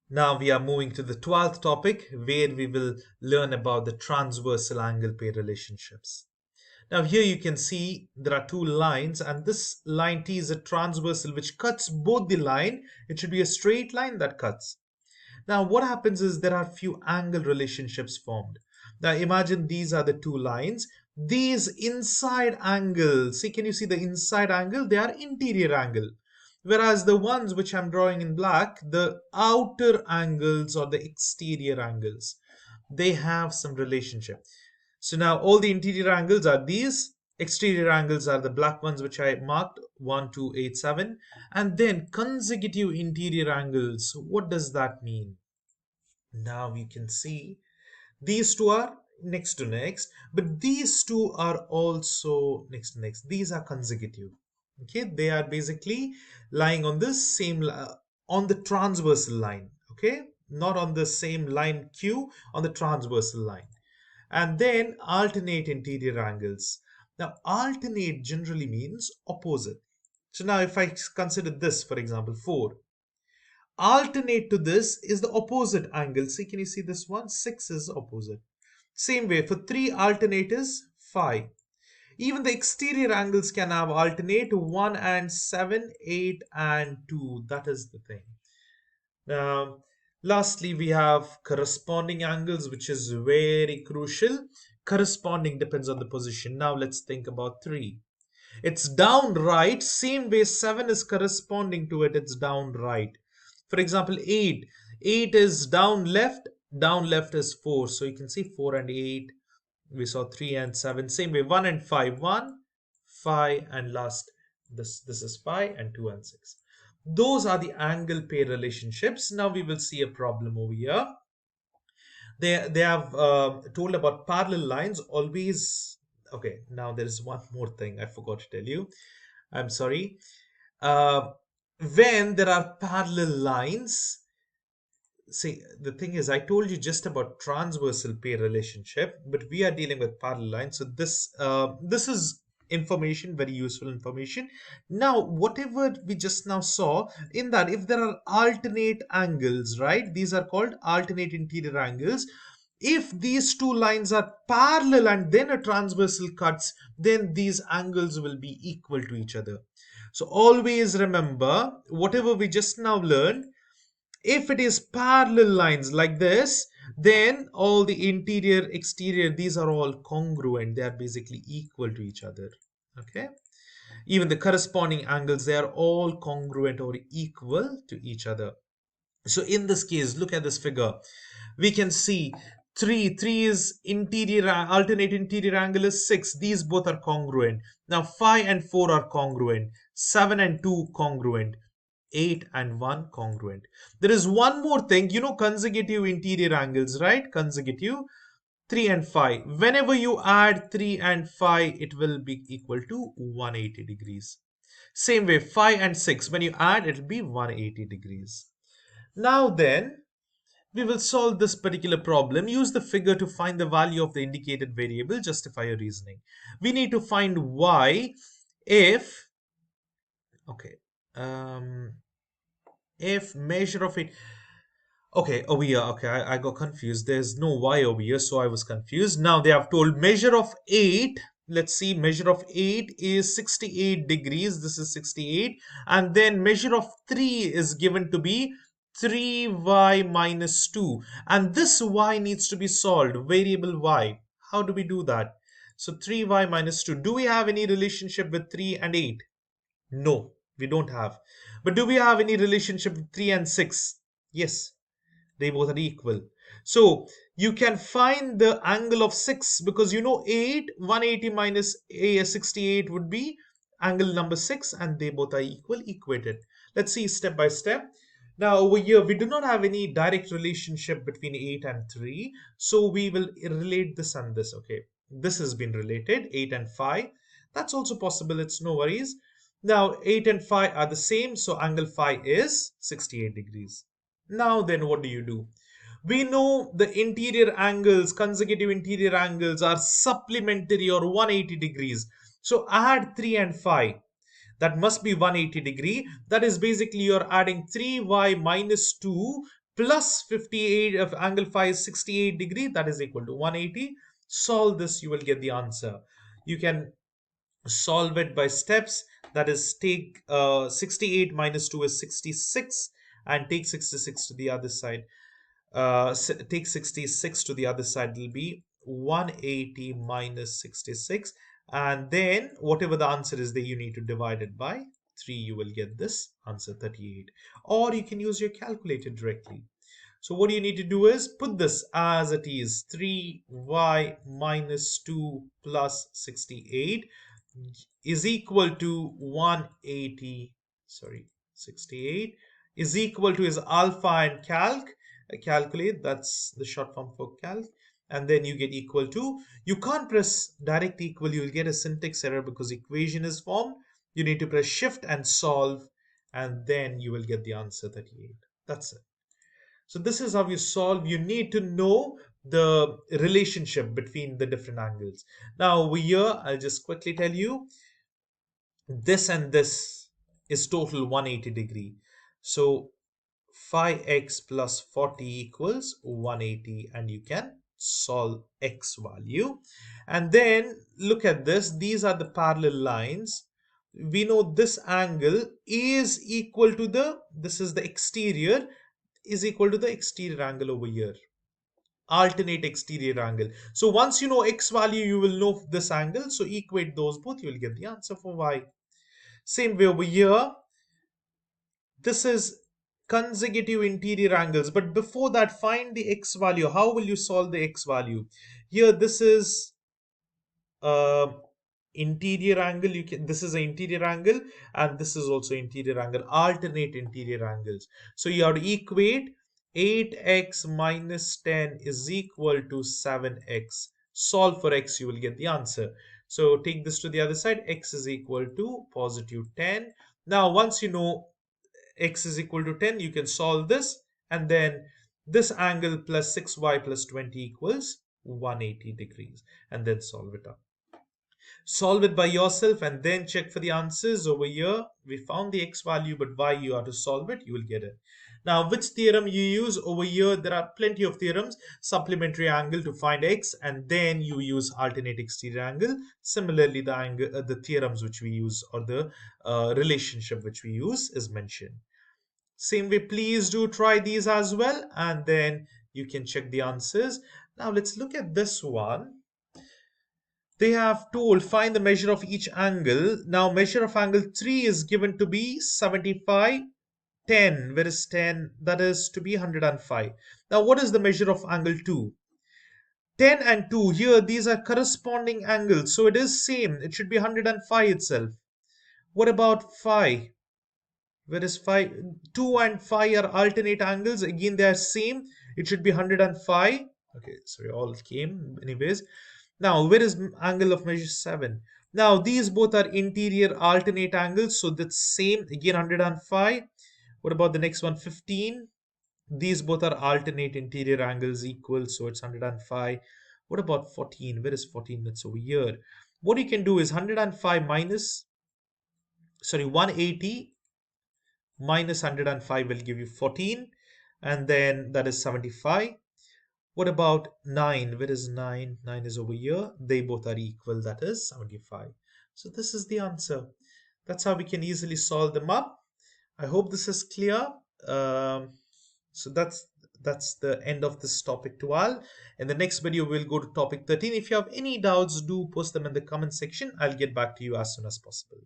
Now we are moving to the 12th topic where we will learn about the transversal angle pair relationships. Now here you can see there are two lines and this line T is a transversal which cuts both the line. It should be a straight line that cuts. Now what happens is there are few angle relationships formed. Now imagine these are the two lines. These inside angles, see, can you see the inside angle? They are interior angle. Whereas the ones which I'm drawing in black, the outer angles or the exterior angles, they have some relationship. So now all the interior angles are these, exterior angles are the black ones which I marked 1, 2, 8, 7, and then consecutive interior angles. What does that mean? Now you can see these two are next to next, but these two are also next to next. These are consecutive. Okay, they are basically lying on the same on the transversal line. Okay, not on the same line Q, on the transversal line. And then alternate interior angles. Now alternate generally means opposite. So now if I consider this, for example, 4, alternate to this is the opposite angle. See, can you see this one? 6 is opposite. Same way, for 3 alternate is 5. Even the exterior angles can have alternate 1 and 7, 8 and 2. That is the thing. Now, lastly, we have corresponding angles, which is very crucial. Corresponding depends on the position. Now, let's think about 3. It's down right, same way 7 is corresponding to it, it's down right. For example, 8. 8 is down left is 4. So you can see 4 and 8. We saw 3 and 7. Same way, 1 and 5. 1, 5, and last, this is 5, and 2 and 6. Those are the angle pair relationships. Now we will see a problem over here. They have told about parallel lines always. Okay, now there is one more thing I forgot to tell you. I'm sorry. Uh, when there are parallel lines, see, the thing is, I told you just about transversal pair relationship, but we are dealing with parallel lines. So this is information, very useful information. Now, whatever we just now saw, in that if there are alternate angles, right? These are called alternate interior angles. If these two lines are parallel and then a transversal cuts, then these angles will be equal to each other. So always remember, whatever we just now learned, if it is parallel lines like this, then all the interior, exterior, these are all congruent. They are basically equal to each other. Okay. Even the corresponding angles, they are all congruent or equal to each other. So in this case, look at this figure. We can see 3 is interior, alternate interior angle is 6. These both are congruent. Now 5 and 4 are congruent. 7 and 2 congruent. 8 and 1 congruent. There is one more thing, consecutive interior angles, right? Consecutive 3 and 5. Whenever you add 3 and 5, it will be equal to 180 degrees. Same way, 5 and 6, when you add, it will be 180 degrees. Now then, we will solve this particular problem. Use the figure to find the value of the indicated variable. Justify your reasoning. We need to find y if, okay, um, if measure of it, okay, over here, okay, I got confused. There's no y over here, so I was confused. Now they have told measure of 8. Let's see, measure of 8 is 68 degrees. This is 68. And then measure of 3 is given to be 3y minus 2. And this y needs to be solved, variable y. How do we do that? So 3y minus 2. Do we have any relationship with 3 and 8? No, we don't have. But do we have any relationship with 3 and 6? Yes, they both are equal. So you can find the angle of 6 because 8, 180 minus 68 would be angle number 6 and they both are equated. Let's see step by step. Now over here, we do not have any direct relationship between 8 and 3. So we will relate this and this. Okay, this has been related, 8 and 5. That's also possible. It's no worries. Now 8 and 5 are the same. So angle phi is 68 degrees. Now then, what do you do? We know the interior angles, consecutive interior angles are supplementary or 180 degrees. So add 3 and 5. That must be 180 degree. That is basically you're adding 3y minus 2 plus 58 of angle phi is 68 degree, that is equal to 180. Solve this, you will get the answer. You can solve it by steps. That is, take 68 minus 2 is 66, and take 66 to the other side. Take 66 to the other side, will be 180 minus 66, and then whatever the answer is there, you need to divide it by 3. You will get this answer, 38. Or you can use your calculator directly. So what you need to do is put this as it is, 3y minus 2 plus 68 is equal to 180, sorry, 68 is equal to is alpha and calculate, that's the short form for calc, and then you get equal to, you can't press direct equal, you will get a syntax error because equation is formed. You need to press shift and solve, and then you will get the answer, 38. That's it. So this is how you solve. You need to know the relationship between the different angles. Now over here, I'll just quickly tell you, this and this is total 180 degree. So phi x plus 40 equals 180, and you can solve x value. And then look at this. These are the parallel lines. We know this angle is equal to the, this is the exterior, is equal to the exterior angle over here, alternate exterior angle. So once you know x value, you will know this angle, so equate those both, you will get the answer for y. Same way over here, this is consecutive interior angles, but before that, find the x value. How will you solve the x value? Here this is uh, interior angle, you can, this is an interior angle, and this is also interior angle, alternate interior angles. So you have to equate 8x minus 10 is equal to 7x. Solve for x, you will get the answer. So take this to the other side, x is equal to positive 10. Now once you know x is equal to 10, you can solve this, and then this angle plus 6y plus 20 equals 180 degrees, and then solve it up. Solve it by yourself and then check for the answers. Over here we found the x value, but y you have to solve it, you will get it. Now which theorem you use? Over here there are plenty of theorems. Supplementary angle to find x, and then you use alternate exterior angle. Similarly, the angle, the theorems which we use, or the relationship which we use is mentioned. Same way, please do try these as well, and then you can check the answers. Now let's look at this one. They have told find the measure of each angle. Now measure of angle 3 is given to be 75, 10. Where is 10? That is to be 105. Now what is the measure of angle 2? 10 and 2, here these are corresponding angles, so it is same. It should be 105 itself. What about 5? Where is 5? 2 and 5 are alternate angles. Again, they are same. It should be 105. Okay, sorry, all came anyways. Now, where is angle of measure 7? Now, these both are interior alternate angles, so that's same. Again, 105. What about the next one? 15. These both are alternate interior angles equal, so it's 105. What about 14? Where is 14? That's over here. What you can do is 105 minus, sorry, 180 minus 105 will give you 14, and then that is 75. What about 9? Where is 9? 9 is over here. They both are equal, that is 75. So this is the answer. That's how we can easily solve them up. I hope this is clear. So that's the end of this topic 12. In the next video, we'll go to topic 13. If you have any doubts, do post them in the comment section. I'll get back to you as soon as possible.